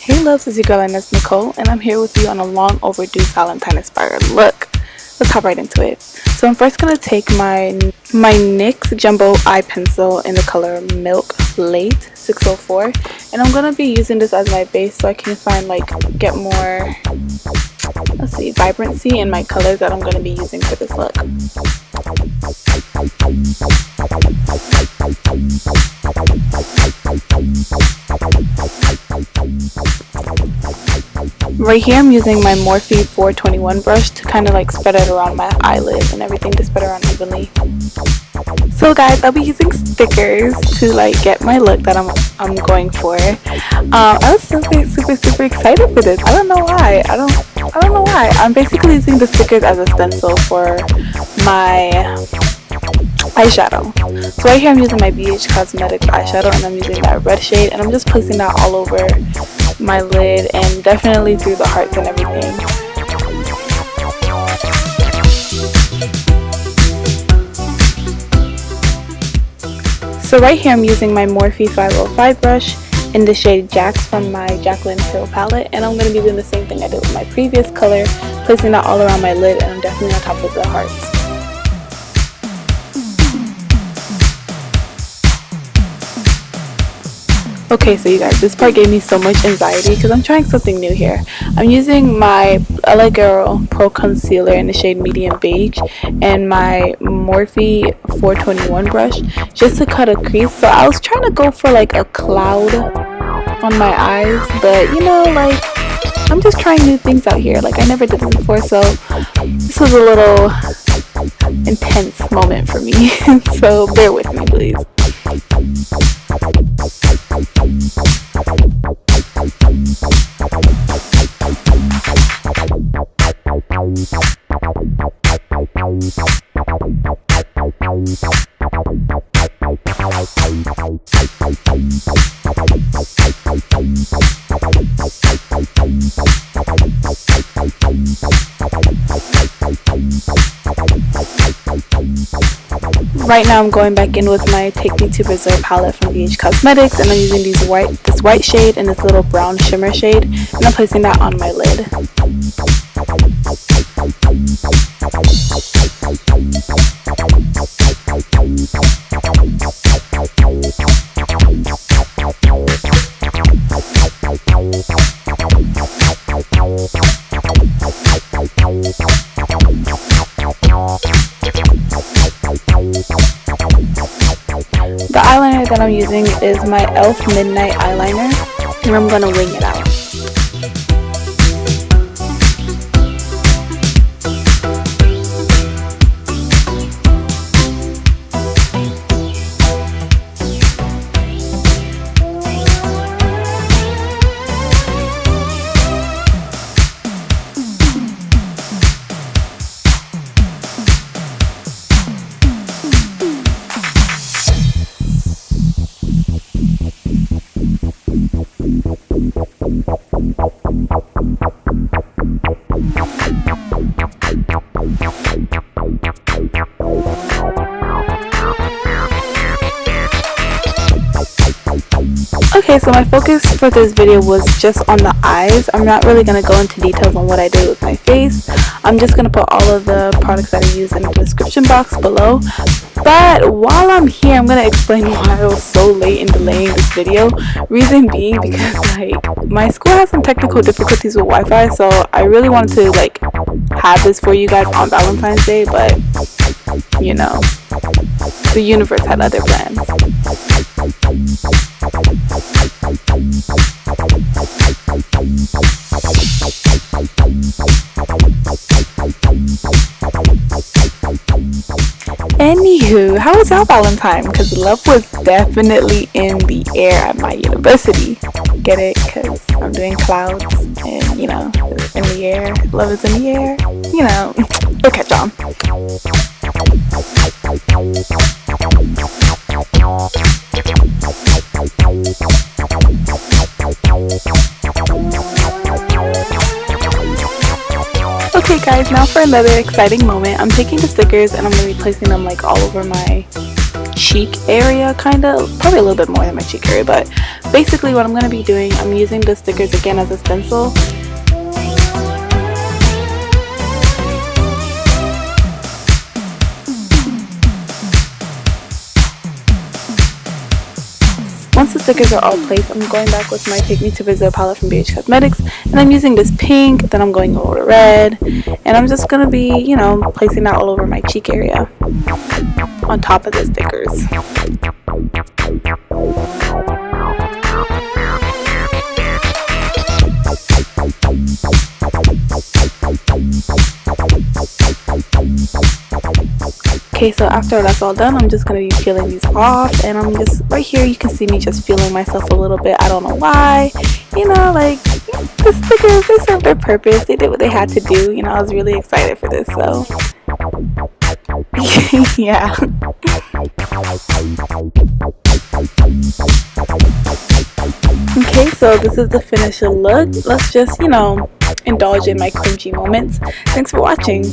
Hey loves, it's your girl Nicole, and I'm here with you on a long overdue Valentine inspired look. Let's hop right into it. So I'm first going to take my NYX Jumbo Eye pencil in the color Milk Lait 604, and I'm going to be using this as my base so I can get more, vibrancy in my colors that I'm going to be using for this look. Right here I'm using my Morphée 421 brush to kind of spread it around my eyelids and everything to spread around evenly. So guys, I'll be using stickers to get my look that I'm going for. I was super excited for this. I don't know why. I don't know why. I'm basically using the stickers as a stencil for my eyeshadow. So right here I'm using my beige cosmetics eyeshadow, and I'm using that red shade, and I'm just placing that all over my lid and definitely through the hearts and everything. So right here I'm using my Morphe 505 brush in the shade Jax from my Jaclyn Hill palette, and I'm going to be doing the same thing I did with my previous color, placing that all around my lid, and I'm definitely on top of the hearts. Okay, so you guys, this part gave me so much anxiety because I'm trying something new here. I'm using my LA Pro Concealer in the shade Medium Beige and my Morphe 421 brush just to cut a crease. So I was trying to go for a cloud on my eyes, but I'm just trying new things out here. I never did this before, so this was a little intense moment for me. So bear with me, please. Right now I'm going back in with my Take Me to Brazil palette from BH Cosmetics, and I'm using this white shade and this little brown shimmer shade, and I'm placing that on my lid. The eyeliner that I'm using is my e.l.f. Midnight Eyeliner, and I'm going to wing it out. Okay, so my focus for this video was just on the eyes. I'm not really going to go into details on what I did with my face. I'm just going to put all of the products that I use in the description box below. But while I'm here, I'm going to explain why I was so late in delaying this video. Reason being because my school has some technical difficulties with Wi-Fi, so I really wanted to have this for you guys on Valentine's Day, but the universe had other plans. Anywho, how was y'all Valentine? Because love was definitely in the air at my university. Get it? Because I'm doing clouds and, it's in the air. Love is in the air. We'll catch on. Okay guys, now for another exciting moment. I'm taking the stickers and I'm going to be placing them all over my cheek area, kind of, probably a little bit more than my cheek area, but basically what I'm going to be doing, I'm using the stickers again as a stencil. Once the stickers are all placed, I'm going back with my Take Me to Brazil palette from Beige Cosmetics, and I'm using this pink, then I'm going over to red, and I'm just going to be, you know, placing that all over my cheek area on top of the stickers. Okay, so after that's all done, I'm just going to be peeling these off, and I'm just, right here you can see me just feeling myself a little bit. I don't know why, you know, like, the stickers, they served their purpose, they did what they had to do, you know. I was really excited for this, so yeah. Okay, so this is the finished look. Let's just, you know, indulge in my cringy moments. Thanks for watching.